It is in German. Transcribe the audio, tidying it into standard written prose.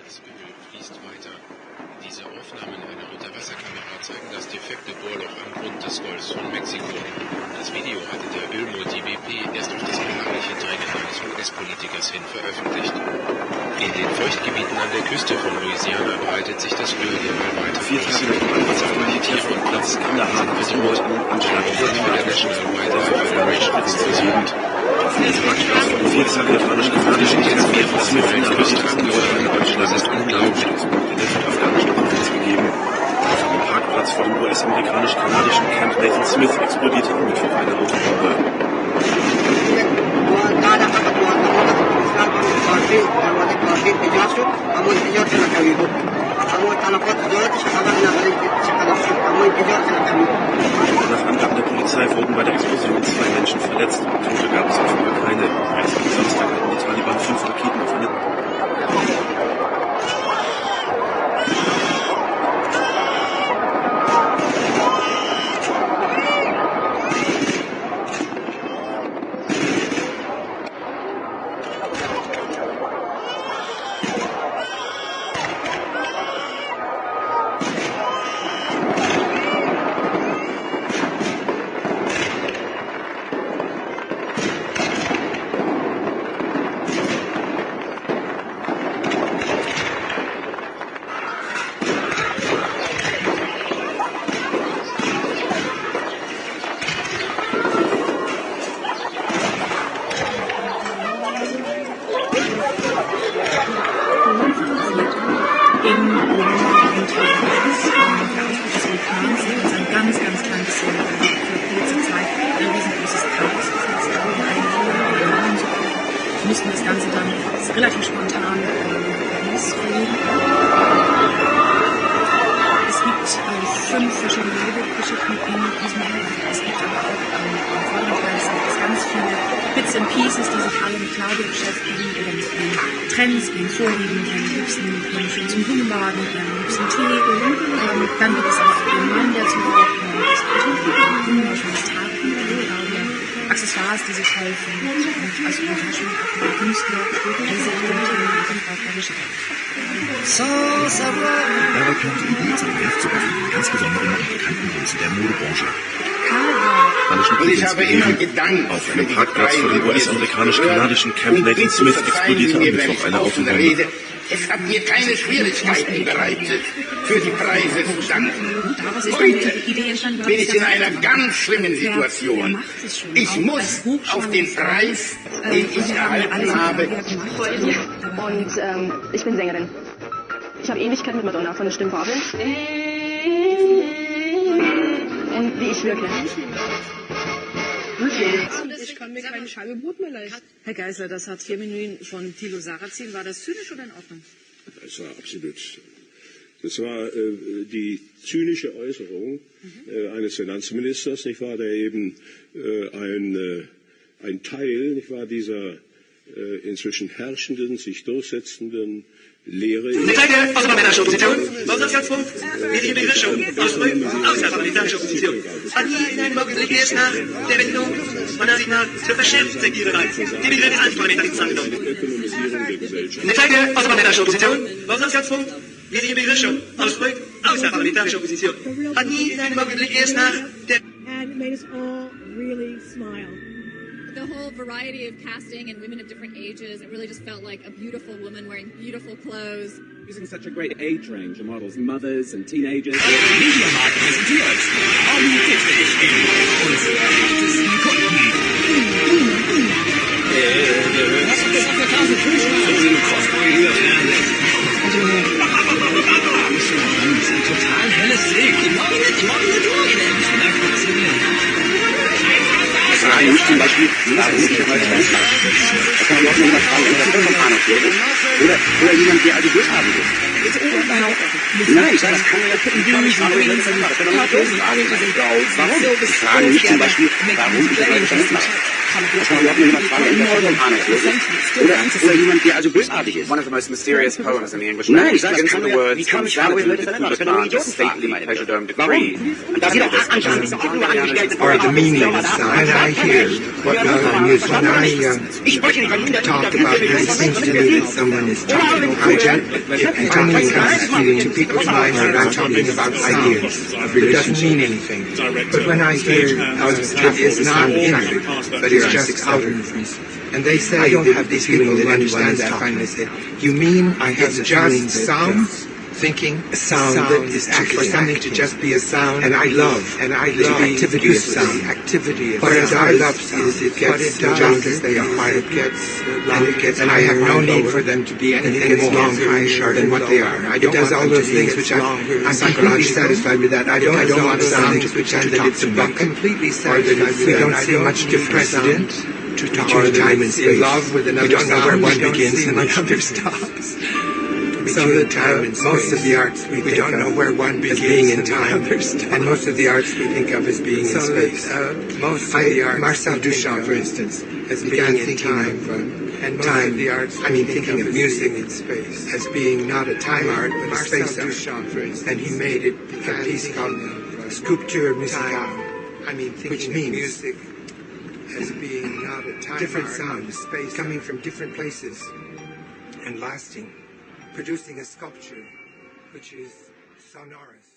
Das Öl fließt weiter. Diese Aufnahmen einer Unterwasserkamera zeigen das defekte Bohrloch am Grund des Golfs von Mexiko. Das Video hatte der Ölmulti BP erst auf das beharrliche Drängen eines US-Politikers hin veröffentlicht. In den Feuchtgebieten an der Küste von Louisiana breitet sich das Öl immer weiter aus. Zahlreiche Tiere und Pflanzen sind bedroht. Der National Wildlife Federation ist versucht. Das ist unglaublich. Auf einem Parkplatz vor dem US-amerikanisch-kanadischen Camp Nathan Smith explodierte am Mittwoch eine Autobombe. Nach Angaben der Polizei wurden bei der Explosion 2 Menschen verletzt. Tote gab es offenbar keine. Erst am Samstag hatten die Taliban 5 Raketen auf eine mussten das Ganze dann relativ spontan verlegen. Es gibt 5 verschiedene Geschichten in diesem Heft. Es gibt aber auch im vorderen Teil ganz viele Bits and Pieces, die sich alle mit Glaube beschäftigen oder mit den Trends, den Vorlieben, den liebsten Menschen zum Blumenladen, den liebsten Tee. Dann gibt es aber auch den Mann, der zu Wort kommt. Es gibt wunderschönes Taten, Accessoires, die sich helfen, und als Überraschung auch der Künstler, diese Themen auch erwischen. Dabei plant die Idee, sein Heft zu öffnen, insbesondere noch bekannten Größen der Modebranche. Und ich habe immer gedankt, auf einem Parkplatz vor dem US-amerikanisch-kanadischen Camp Nathan Smith explodierte am Mittwoch eine Autobombe. Es hat mir keine Schwierigkeiten bereitet, für die Preise zu danken. Heute bin ich in einer ganz schlimmen Situation. Ich muss auf den Preis, den ich erhalten habe. Und ich bin Sängerin. Ich habe Ähnlichkeit mit Madonna von der Stimmfarbe. Und wie ich wirke. Ich kann mir keine Scheibe Brot mehr leisten. Herr Geisler, das hat 4 Menüen von Thilo Sarrazin. War das zynisch oder in Ordnung? Das war absolut. Das war die zynische Äußerung eines Finanzministers, nicht wahr, der eben ein Teil, nicht wahr, dieser inzwischen herrschenden, sich durchsetzenden Lehre. Mitteilung aus der parlamentarischen Opposition, Bausatzgangspunkt, wesentliche Begriffe, Ausdrücke außerparlamentarischer Opposition. Hat nie in einem Augenblick erst nach der Wendung meiner Ansicht nach zur Verschärfung ihrer Reize. Die Begriff des Antiparlamentarismus angenommen. Mitteilung aus der parlamentarischen Opposition, Bausatzgangspunkt, wesentliche Begriffe, Ausdrücke außerparlamentarischer Opposition. Hat nie in einem Augenblick erst nach der... And it made us all really smile. The whole variety of casting and women of different ages, it really just felt like a beautiful woman wearing beautiful clothes. Using such a great age range of models, mothers and teenagers. Mediamarkt präsentiert. Total helles Licht. Ich morgen nicht durch. Fragen mich zum Beispiel, warum ich heute ganz da kann man auch jemand fragen, ob das Firmenfahrer wäre oder jemand, der also durchhaben will. Nein, ich sage, das kann man ja nicht machen. Warum? Ich frage mich zum Beispiel, warum ich heute das nicht mache. One of the most mysterious poems in the English language begins with the words, "From Xanadu to Sootbörn, a stately pleasure-dome decree." Or the meaning of sound. When I hear what music, when I talk about it, it seems to me that someone is talking. If anything comes to people's minds, I'm talking about ideas. It doesn't mean anything. But when I hear it's not music, but it's just sounds. And they say, I don't have these people that understand that finally say, you mean it's just sounds? Thinking a sound that is for something to just be a sound, and I love the activity of sound. What I love is it gets just as they are, it gets, and I have no need for them to be anything more high than what they are. It does all those things which I'm completely satisfied with that. I don't want sound to pretend that it's I'm completely satisfied with that. We don't see much difference to time and space. In love with another sound, we don't know where one begins and the other stops. Some of the time, most of the arts we don't know where one begins being in time, and most of the arts we think of as being in space. Most of the arts, Marcel Duchamp, for instance, as being in time, and time. The arts, thinking of music in space as being not a time art but a space art. And he made it a piece called Sculpture Musicale, which means music as being not a time different sounds, space coming from different places and lasting. Producing a sculpture which is sonorous.